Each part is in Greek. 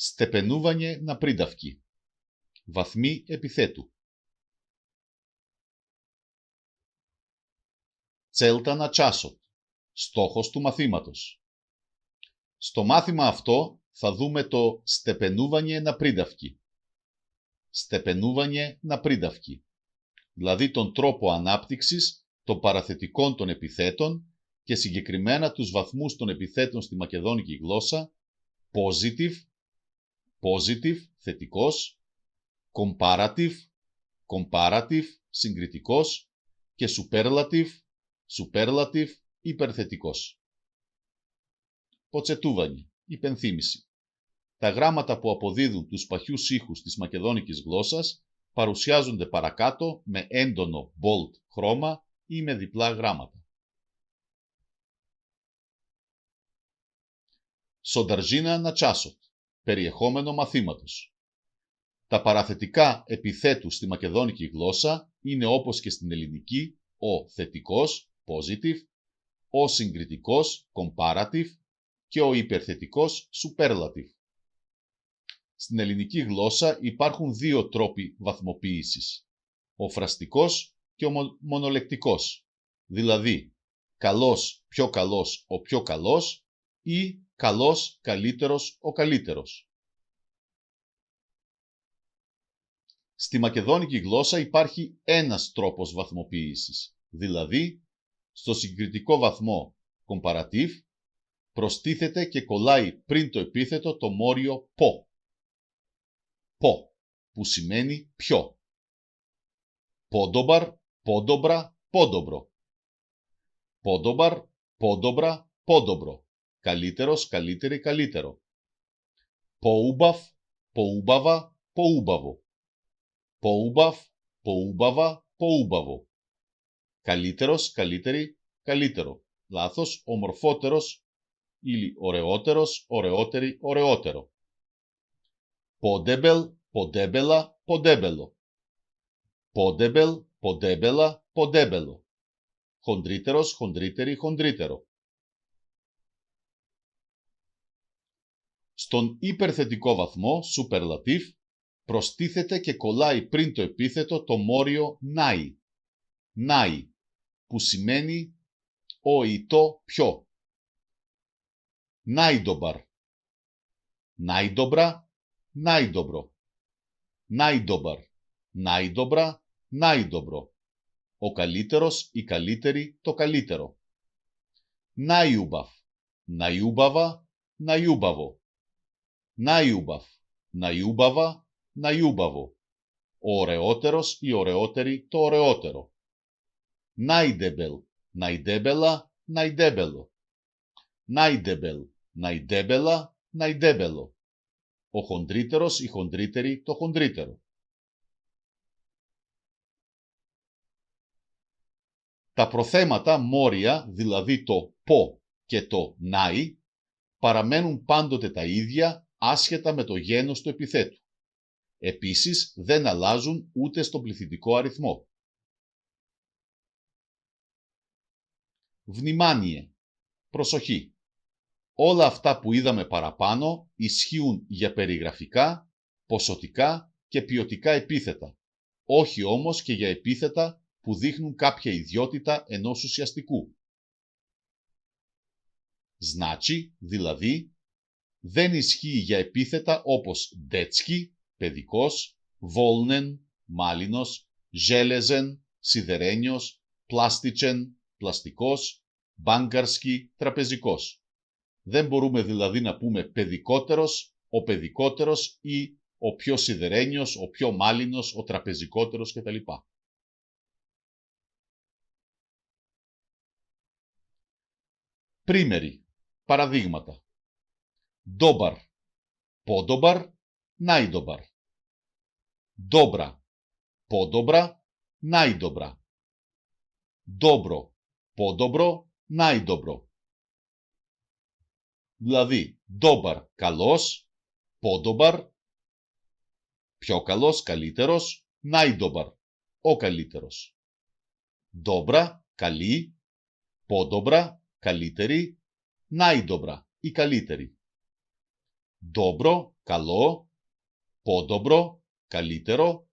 Στεπενούβανιε να πρίδαυκι. Βαθμοί επιθέτου. Τσέλτα να τσάσοτ. Στόχος του μαθήματος. Στο μάθημα αυτό θα δούμε το στεπενούβανιε να πρίδαυκι. Στεπενούβανιε να πρίδαυκι. Δηλαδή τον τρόπο ανάπτυξης των παραθετικών των επιθέτων και συγκεκριμένα τους βαθμούς των επιθέτων στη μακεδόνικη γλώσσα positive, θετικός, comparative, συγκριτικός και superlative, υπερθετικός. Ποτσετούβανι, υπενθύμηση. Τα γράμματα που αποδίδουν τους παχιούς ήχους της μακεδόνικης γλώσσας παρουσιάζονται παρακάτω με έντονο bold χρώμα ή με διπλά γράμματα. Σονταρζίνα να τσάσοτ. Περιεχόμενο μαθήματος. Τα παραθετικά επιθέτου στη μακεδόνικη γλώσσα είναι όπως και στην ελληνική ο θετικός, positive, ο συγκριτικός, comparative και ο υπερθετικός, superlative. Στην ελληνική γλώσσα υπάρχουν δύο τρόποι βαθμοποίησης, ο φραστικός και ο μονολεκτικός, δηλαδή καλός, πιο καλός, ο πιο καλός ή καλός, καλύτερος, ο καλύτερος. Στη μακεδόνικη γλώσσα υπάρχει ένας τρόπος βαθμοποίησης, δηλαδή στο συγκριτικό βαθμό comparative προστίθεται και κολλάει πριν το επίθετο το μόριο po, που σημαίνει πιο. Πόντομπαρ, πόντομπρα, πόντομπρο. Πόντομπαρ, πόντομπρα, πόντομπρο. Καλύτερος, καλύτερη, καλύτερο. Ποούμπαφ, ποούμπαβα, ποούμπαβο. Ποούμπαφ, ποούμπαβα, ποούμπαβο. Καλύτερος, καλύτερη, καλύτερο. Λάθος, ομορφότερος ή ωραιότερος, ωραιότερη, ωραιότερο. Πόντεμπελ, ποντέμπελα, ποντέμπελο. Πόντεμπελ, ποντέμπελα, ποντέμπελο. Χοντρύτερος, χοντρύτερη, χοντρύτερο. Στον υπερθετικό βαθμό, superlative, προστίθεται και κολλάει πριν το επίθετο το μόριο νάι, που σημαίνει ο ή το πιο. Νάιντομπαρ, νάιντομπρα, νάιντομπρο. Νάιντομπαρ, νάιντομπρα, νάιντομπρο. Ο καλύτερος, η καλύτερη, το καλύτερο. Νάιουμπαφ, νάιουμπαβα, νάιουμπαβο. Νάιουμπαφ, νάιουμπαβα, νάιουμπαβο. Ο ωραιότερος, η ωραιότερη, το ωραιότερο. Νάιντεμπελ, νάιντεμπελα, νάιντεμπελο. Νάιντεμπελ, νάιντεμπελα, νάιντεμπελο. Ο χοντρύτερος, η χοντρύτερη, το χοντρύτερο. Τα προθέματα μόρια, δηλαδή το πο και το νάι, παραμένουν πάντοτε τα ίδια άσχετα με το γένος του επιθέτου. Επίσης, δεν αλλάζουν ούτε στο πληθυντικό αριθμό. Βνημάνιε, προσοχή. Όλα αυτά που είδαμε παραπάνω ισχύουν για περιγραφικά, ποσοτικά και ποιοτικά επίθετα, όχι όμως και για επίθετα που δείχνουν κάποια ιδιότητα ενός ουσιαστικού. Znaczy, δηλαδή, δεν ισχύει για επίθετα όπως ντέτσκι, παιδικός, βόλνεν, μάλινος, ζέλεζεν, σιδερένιος, πλάστιτσεν, πλαστικός, μπάγκαρσκι, τραπεζικός. Δεν μπορούμε δηλαδή να πούμε παιδικότερος, ο παιδικότερος ή ο πιο σιδερένιος, ο πιο μάλινος, ο τραπεζικότερος κτλ. Πρίμεροι, παραδείγματα. Ντόμπαρ, πόντομπαρ, νάιντομπαρ. Ντόμπρα, πόντομπρα, νάιντομπρα. Ντόμπρο, πόντομπρο, νάιντομπρο. Δηλαδή, ντόμπαρ καλός, πόντομπαρ πιο καλός, καλύτερος, νάιντομπαρ ο καλύτερος. Ντόμπρα καλή, πόντομπρα καλύτερη, νάιντομπρα η καλύτερη. Ντόμπρο καλό, πόντομπρο, καλύτερο,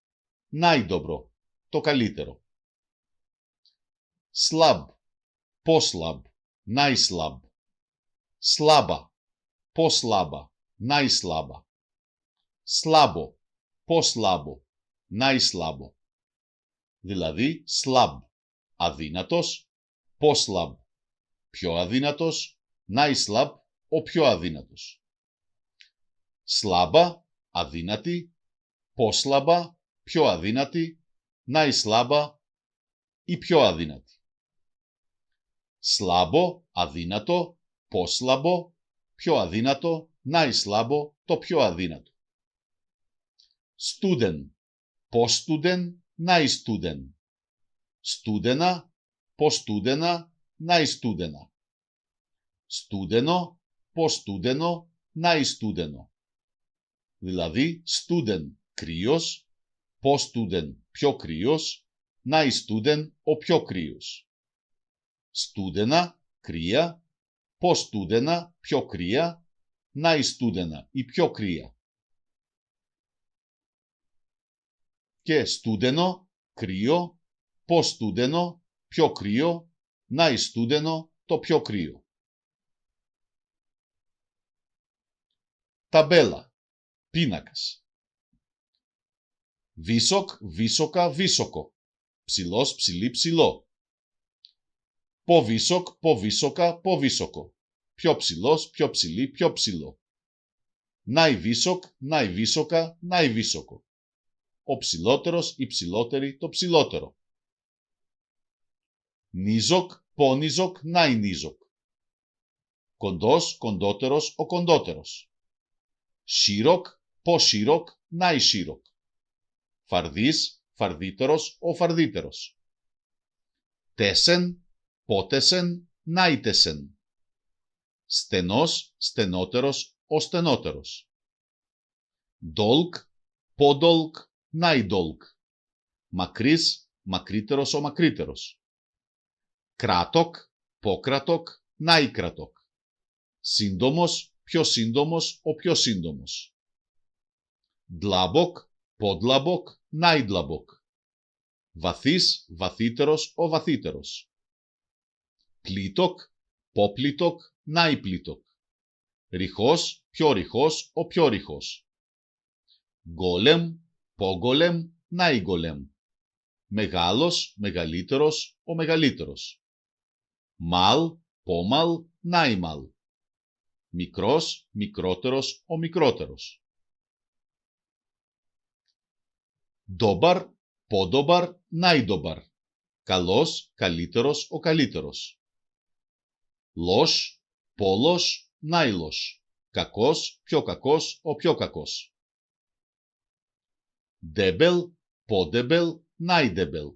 νάιντομπρο, το καλύτερο. Slab, послаб, najslab. Slaba, послаба, najslaba. Slabo, послабο, najslabo. Δηλαδή, slab, αδύνατος, послаб, πιο αδύνατος, najslab, ο πιο αδύνατος. Slaba, αδύνατη, послаба, πιο αδύνατη, najslaba, η πιο αδύνατη. Slabo, αδύνατο, послабо, πιο αδύνατο, najslabo, το πιο αδύνατο. Student, poststudent, najstudent. Στούδενα, poststudena, najstudena. Στούδενο, poststudeno, najstudeno. Δηλαδή, student, κρύος, poststudent, πιο κρύος, najstudent, ο πιο κρύος. Στούδενα, κρύα, poststudena, πιο κρύα, najstudena, η πιο κρύα. Και στούδενο, κρύο, poststudeno, πιο κρύο, najstudeno, το πιο κρύο. Ταμπέλα, πίνακας. Βίσοκ, βίσοκα, βίσοκο. Ψηλός, ψηλή, ψηλό. Ποβίσοκ, ποβίσοκα, ποβίσοκο. Πιο ψηλός, πιο ψηλή, πιο ψηλό. Ναϊβίσοκ, ναϊβίσοκα, ναϊβίσοκο. Ο ψηλότερος, η ψηλότερη, το ψηλότερο. Νίζοκ, πόνιζοκ, ναϊνίζοκ. Κοντός, κοντότερος, ο κοντότερος. Σίροκ, ποσίροκ, ναϊσίροκ. Φαρδής, φαρδίτερος, ο φαρδίτερος. Τέσεν, πότεσεν, νάιτεσεν. Στενός, στενότερος, ο στενότερος. Ντόλκ, πόντολκ, νάιντολκ. Μακρύς, μακρύτερος, ο μακρύτερος. Κράτοκ, πόκρατοκ, νάικρατοκ. Σύντομος, πιο σύντομος, ο πιο σύντομος. Ντλάμποκ, πόντλαμποκ, νάιντλαμποκ. Βαθύς, βαθύτερος, ο βαθύτερος. Πλήτοκ, πόπλητοκ, νάιπλητοκ. Ρηχός, πιο ρηχός, ο πιο ρηχός. Γκόλεμ, πόγκολεμ, νάιγκολεμ. Μεγάλος, μεγαλύτερος, ο μεγαλύτερος. Μαλ, πόμαλ, νάιμαλ. Μικρός, μικρότερος, ο μικρότερος. Ντόμπαρ, πόντομπαρ, νάιντομπαρ. Καλός, καλύτερος, ο καλύτερος. Λος, πόλος, νάιλος. Κακός, πιο κακός, ο πιο κακός. Ντέμπελ, πόντεμπελ, νάιντεμπελ.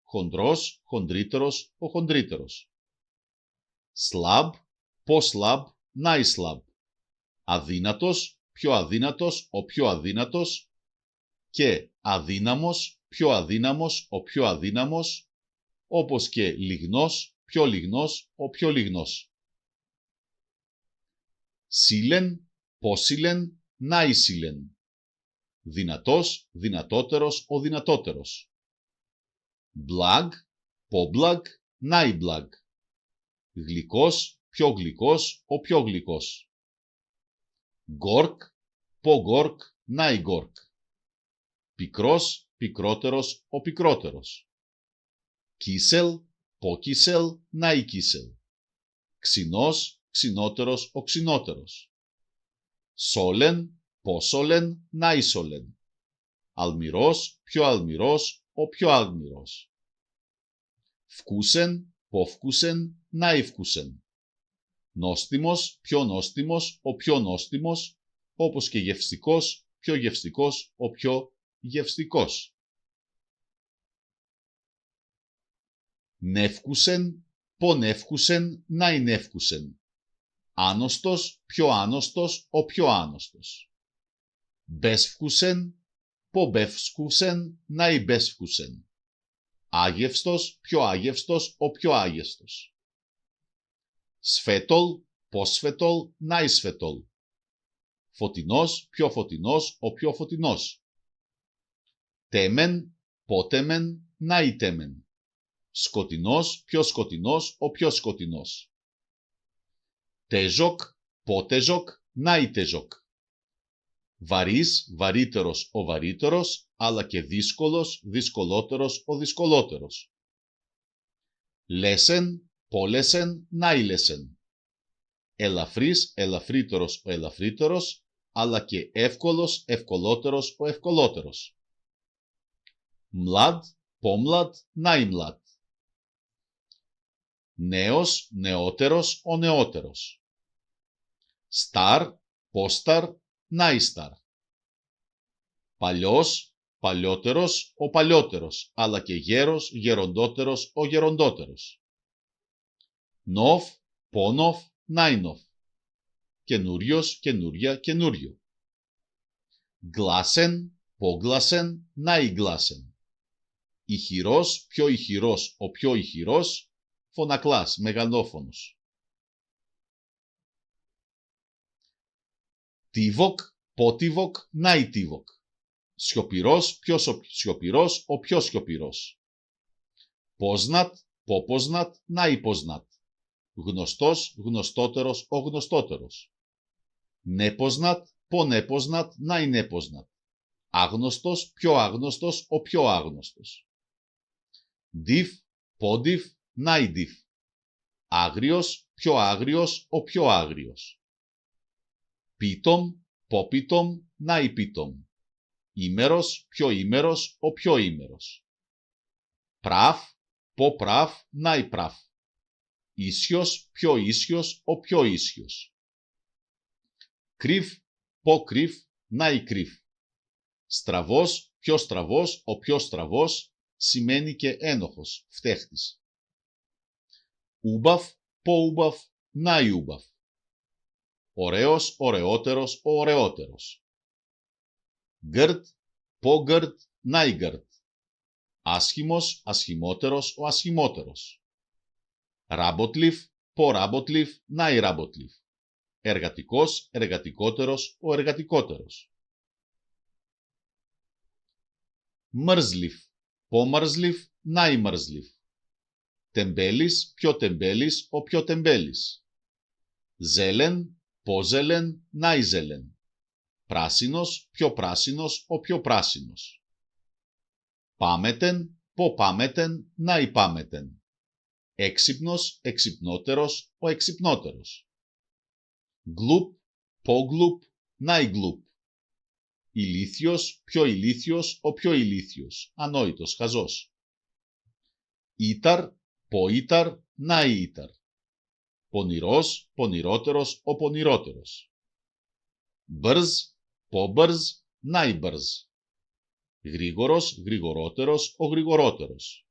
Χοντρός, χοντρύτερος, ο χοντρύτερος. Σλαμπ, ποσλαμπ, νάισλαμπ. Αδύνατος, πιο αδύνατος, ο πιο αδύνατος. Και αδύναμος, πιο αδύναμος, ο πιο αδύναμος. Όπως και λιγνός, πιο λιγνός, ο πιο λιγνός. Σίλεν, πόσιλεν, νάισιλεν. Δυνατός, δυνατότερος, ο δυνατότερος. Μπλαγ, πόμπλαγ, νάιμπλαγ. Γλυκός, πιο γλυκός, ο πιο γλυκός. Γκόρκ, πογκόρκ, νάιγκόρκ. Πικρός, πικρότερος, ο πικρότερος. Κίσελ, πόκισελ, νάικίσελ. Ξινός, ξινότερος, ο ξινότερος. Σόλεν, πόσολεν, νάισολεν. Αλμυρός, πιο αλμυρός, ο πιο αλμυρός. Φκούσεν, πόφκουσεν, νάιφκουσεν. Νόστιμος, πιο νόστιμος, ο πιο νόστιμος, όπως και γευστικός, πιο γευστικός, ο πιο γευστικός. Νεύκουσεν, πονεύκουσεν, νάινεύκουσεν. Άνοστος, πιο άνοστος, ο πιο άνοστος. Μπέσφκουσεν, πομπεύσκουσεν, νάιμπέσφκουσεν. Άγευστος, πιο άγευστος, ο πιο άγευστος. Σφέτολ, ποσφέτολ, νάισφέτολ. Φωτεινός, πιο φωτεινός, ο πιο φωτεινός. Τέμεν, πότεμεν, νάι τέμεν. Σκοτεινός, πιο σκοτεινός, ο πιο σκοτεινός. Τέζοκ, πότεζοκ, νάι τέζοκ. Βαρύς, βαρύτερος, ο βαρύτερος, αλλά και δύσκολος, δυσκολότερος, ο δυσκολότερος. Λέσεν, πόλεσεν, νάι λέσεν. Ελαφρύς, ελαφρύτερος, ο ελαφρύτερος, αλλά και εύκολος, ευκολότερος, ο ευκολότερος. Μλαντ, πόμλαντ, νάι μλαντ. Νέος, νεότερος, ο νεότερος. Σταρ, πόσταρ, νάι σταρ. Παλιός, παλιότερος, ο παλιότερος, αλλά και γέρος, γεροντότερος, ο γεροντότερος. Νοφ, πόνοφ, νάινοφ. Καινούριος, καινούρια, καινούριο. Γκλάσεν, πόγκλασεν, νάι γκλάσεν. Ηχηρός, πιο ηχηρός, ο πιο ηχηρός, φωνακλάς, μεγαλόφωνος. Τίβοκ, πότιβοκ, νάι τίβοκ. Σιωπηρός, πιο σιωπηρός, ο πιο σιωπηρός. Πόσνατ, πόποσνατ, νάι πόσνατ. Γνωστός, γνωστότερος, ο γνωστότερος. Νέποσνατ, πονέποσνατ, νάι νέποσνατ. Άγνωστος, πιο άγνωστος, ο πιο άγνωστος. Διφ, πόντιφ, νάι διφ. Άγριος, πιο άγριος, ο πιο άγριος. Πίτομ, πόπιτομ, νάι πίτομ. Ήμερος, πιο ήμερος, ο πιο ήμερος. Πράφ, πο πράφ, νάι πράφ. Ίσιος, πιο ίσιος, ο πιο ίσιος. Κρύφ, πο κρύφ, νάι κρύφ. Στραβός, πιο στραβός, ο πιο στραβός, σημαίνει και ένοχος, φταίχτης. Ούμπαφ, πο ούμπαφ, νάι ούμπαφ. Ωραίος, ωραιότερος, ο ωραιότερος. Γκρτ, πο γκρτ, νάι γκρτ. Άσχημος, ασχημότερος, ο ασχημότερος. Ράμποτλιφ, πο ράμποτλιφ, νάι ράμποτλιφ. Εργατικός, εργατικότερος, ο εργατικότερος. Μρζλιφ, πο μρζλιφ, νάι μρζλιφ. Τεμπέλης, πιο τεμπέλης, ο πιο τεμπέλης. Ζέλεν, πο ζέλεν, νάι ζέλεν. Πράσινος, πιο πράσινος, ο πιο πράσινος. Πάμετεν, πο πάμετεν, νάι πάμετεν. Έξυπνος, εξυπνότερος, ο εξυπνότερος. Γκλουπ, πο γκλουπ, νάι γκλουπ. Ηλίθιος, πιο ηλίθιος, ο πιο ηλίθιος, ανόητος, χαζός. Ήταρ, πο ήταρ, νάι ήταρ. Πονηρός, πονηρότερος, ο πονηρότερος. Μπρζ, πο μπρζ, νάι μπρζ. Γρήγορος, γρηγορότερος, ο γρηγορότερος.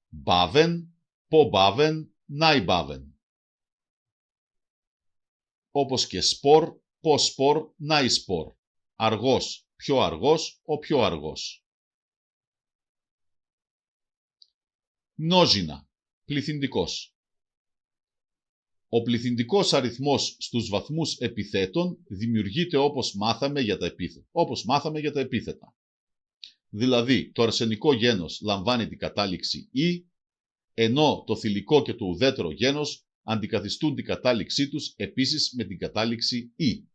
Μπάβεν, πο μπάβεν, νάι μπάβεν. Όπως και σπορ, πο σπορ, νάι σπορ. Αργός, πιο αργός, ο πιο αργός. Μνόζινα, πληθυντικός. Ο πληθυντικός αριθμός στους βαθμούς επιθέτων δημιουργείται όπως μάθαμε για τα επίθετα. Δηλαδή, το αρσενικό γένος λαμβάνει την κατάληξη «η», ενώ το θηλυκό και το ουδέτερο γένος αντικαθιστούν την κατάληξή τους επίσης με την κατάληξη «η».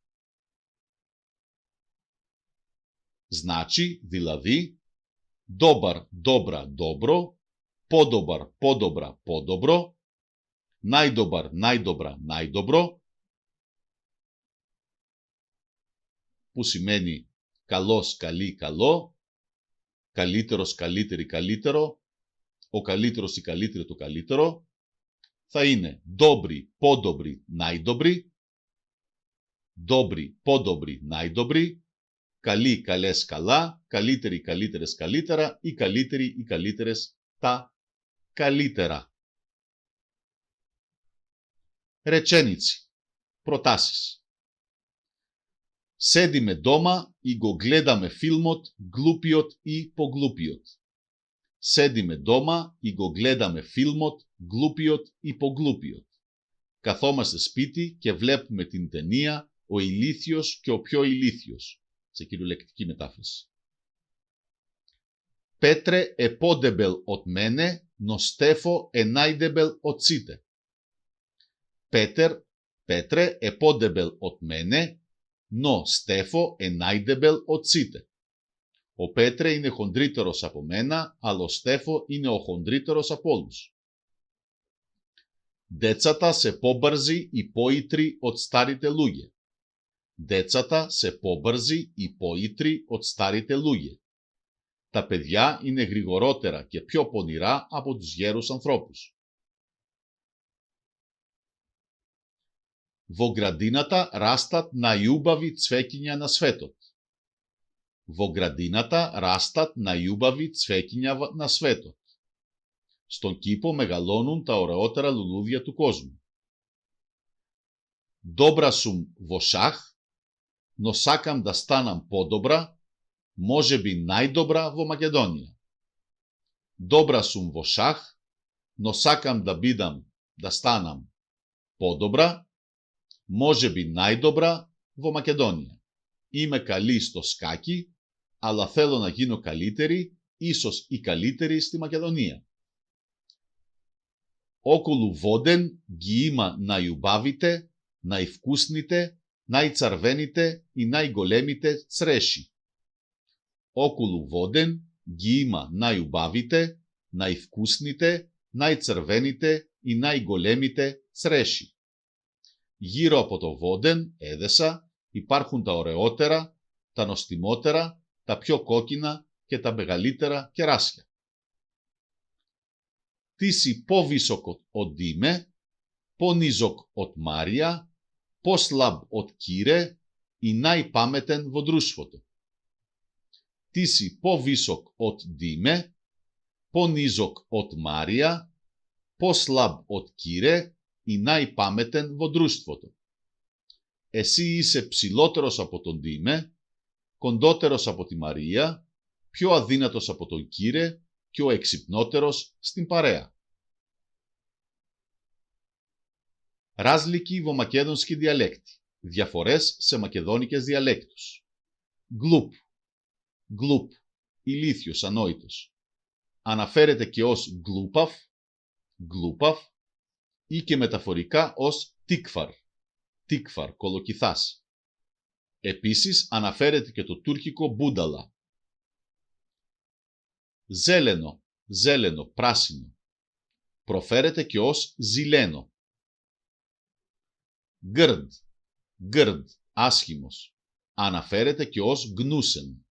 Значи, δηλαδή, ντόμπαρ, ντόμπρα, ντόμπρο, πόντομπαρ, πόντομπρα, πόντομπρο, νάιντομπαρ, νάιντομπρα, νάιντομπρο, που σημαίνει καλός, καλή, καλό, καλύτερος, καλύτερη, καλύτερο, ο καλύτερος, η καλύτερη, το καλύτερο, θα είναι ντόμπρι, πόντομπρι, νάιντομπρι, ντόμπρι, πόντομπρι, νάιντομπρι, καλοί, καλές, καλά, καλύτεροι, καλύτερες, καλύτερα ή καλύτεροι, οι καλύτερες, τα καλύτερα. Ρετσένιτσι. Προτάσεις. Седиме дома и го гледаме филмот Глупиот и поглупиот. Седиме дома и го гледаме филмот Глупиот и поглупиот. Καθόμαστε σπίτι και βλέπουμε την ταινία ο ηλίθιος και ο πιο ηλίθιος, σε κυριολεκτική μετάφραση. Πέτρε επόντεμπελ οτ μένε, νοστέφο ενάιντεμπελ οτ σίτε. Πέτρε επόντεμπελ οτ μένε, νοστέφο ενάιντεμπελ οτ σίτε. Ο Πέτρε είναι χοντρύτερος από μένα, αλλά ο Στέφο είναι ο χοντρύτερος από όλους. Δέτσατα σε πόμπαρζι οι πόητροι οτ στάριτε λούγε. Δέτσατα σε πόμπαρζι οι πόητροι οτ στάριτε λούγε. Τα παιδιά είναι γρηγορότερα και πιο πονηρά από τους γέρους ανθρώπους. Βογκραντίνατα ράστατ να ιούμπαβι τσφέκινια να σφέτοτ. Βογκραντίνατα ράστατ να ιούμπαβι τσφέκινια να σφέτοτ. Στον κήπο μεγαλώνουν τα ωραιότερα λουλούδια του κόσμου. Ντόμπρασουμ βοσάχ, νοσάκαμ τα στάναμ πόντομπρα, μόζεμπι νάιντομπρα βο Μακεδόνια. Ντόμπρασουμ βοσάχ, νοσάκαμ τα μπίδαμ τα στάναμ πόντομπρα, μόζεμπι νάιντομπρα βο Μακεδόνια. Είμαι καλή στο σκάκι, αλλά θέλω να γίνω καλύτερη, ίσως η καλύτερη στη Μακεδονία. Όκουλου βόντεν γκυήμα να ιουμπάβετε, να ιφκούσνετε, να ιτσαρβένετε ή να ιγκολέμετε τσρέσι. Όκουλου βόντεν γκυήμα να ιουμπάβετε, να ιφκούσνετε, να ιτσαρβένετε ή να ιγκολέμετε τσρέσι. Γύρω από το βόντεν, έδεσα, υπάρχουν τα ωραιότερα, τα νοστιμότερα, τα πιο κόκκινα και τα μεγαλύτερα κεράσια. Τίσι πόβισοκ οτ δίμε, πονίζοκ οτ μάρια, πώς λαμπ οτ κύρε, ή να υπάμετεν βοντρούσφωτο. Τίσι πόβισοκ οτ δίμε, πονίζοκ οτ μάρια, πώς λαμπ οτ κύρε, ή να υπάμετεν βοντρούσφωτο. Εσύ είσαι ψηλότερος από τον Δίμε, κοντότερος από τη Μαρία, πιο αδύνατος από τον Κύριε και ο εξυπνότερος στην παρέα. Ράζλικη βομακέδονσκη διαλέκτη. Διαφορές σε μακεδόνικες διαλέκτους. Γκλουπ. Γκλουπ. Ηλίθιος, ανόητος. Αναφέρεται και ως γκλούπαφ, γκλούπαφ ή και μεταφορικά ως τίκφαρ. Τίκφαρ, κολοκυθάς. Επίσης αναφέρεται και το τουρκικό μπούνταλα. Ζέλενο, ζέλενο, πράσινο. Προφέρεται και ως ζηλένο. Γκρντ, γκρντ, άσχημος. Αναφέρεται και ως γνούσεν.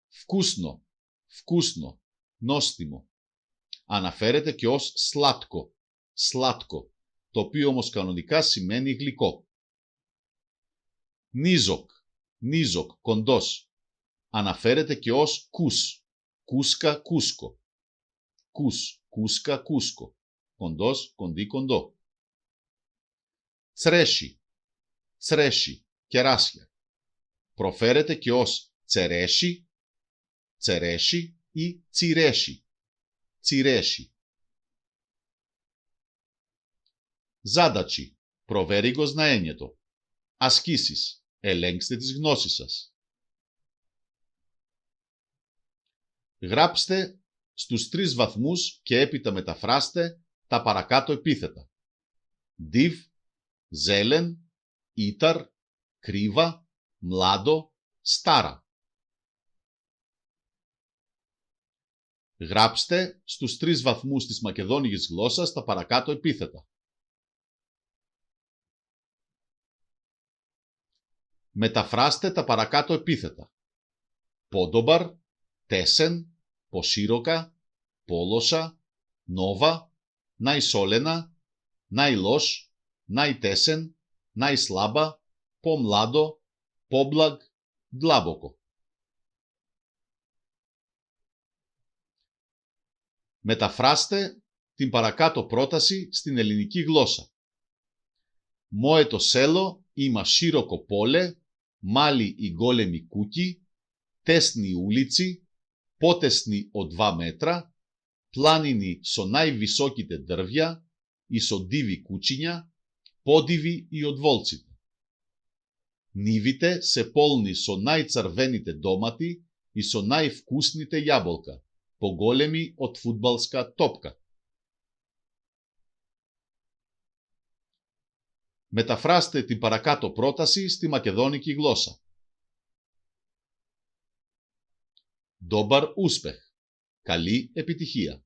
Φκούσνο, φκούσνο, νόστιμο. Αναφέρεται και ως σλάτκο, σλάτκο, το οποίο όμως κανονικά σημαίνει γλυκό. Νίζοκ, νίζοκ, κοντός. Αναφέρεται και ως κους, κούσκα, κούσκο. Κους, κούσκα, κούσκο. Κοντός, κοντί, κοντό. Τσρέσι, τσρέσι, κεράσια. Προφέρεται και ως τσερέσι, τσερέσι ή τσιρέσι, τσιρέσι. Ζάντατσι, προβέριγος να ένιετο. Ασκήσεις, ελέγξτε τις γνώσεις σας. Γράψτε στους 3 βαθμούς και έπειτα μεταφράστε τα παρακάτω επίθετα. Διβ, ζέλεν, ήταρ, κρύβα, μλάντο, στάρα. Γράψτε στους 3 βαθμούς της μακεδόνικης γλώσσας τα παρακάτω επίθετα. Μεταφράστε τα παρακάτω επίθετα. Πόντομπαρ, τέσεν, ποσίροκα, πόλωσα, νόβα, ναϊσόλενα, ναϊλός, ναϊτέσεν, ναϊσλάμπα, πομλάντο, πόμπλαγ, ντλάμποκο. Μεταφράστε την παρακάτω πρόταση στην ελληνική γλώσσα. Μόετο σέλο είμα σίροκο πόλε, μάλι η γκόλεμη κούκι, τέσνη ούλιτσι, πότεσνη ο 2 μέτρα, πλάνινη σονάι βυσόκιτε δρβια, ισοντίβι κούτσινια, Πόντιβι и отволците. Нивите се полни со најцрвените домати и со највкусните јаболка, поголеми од фудбалска топка. Μεταφράστε την παρακάτω πρόταση στη μακεδόνικη γλώσσα. Dobar uspeh. Καλή επιτυχία.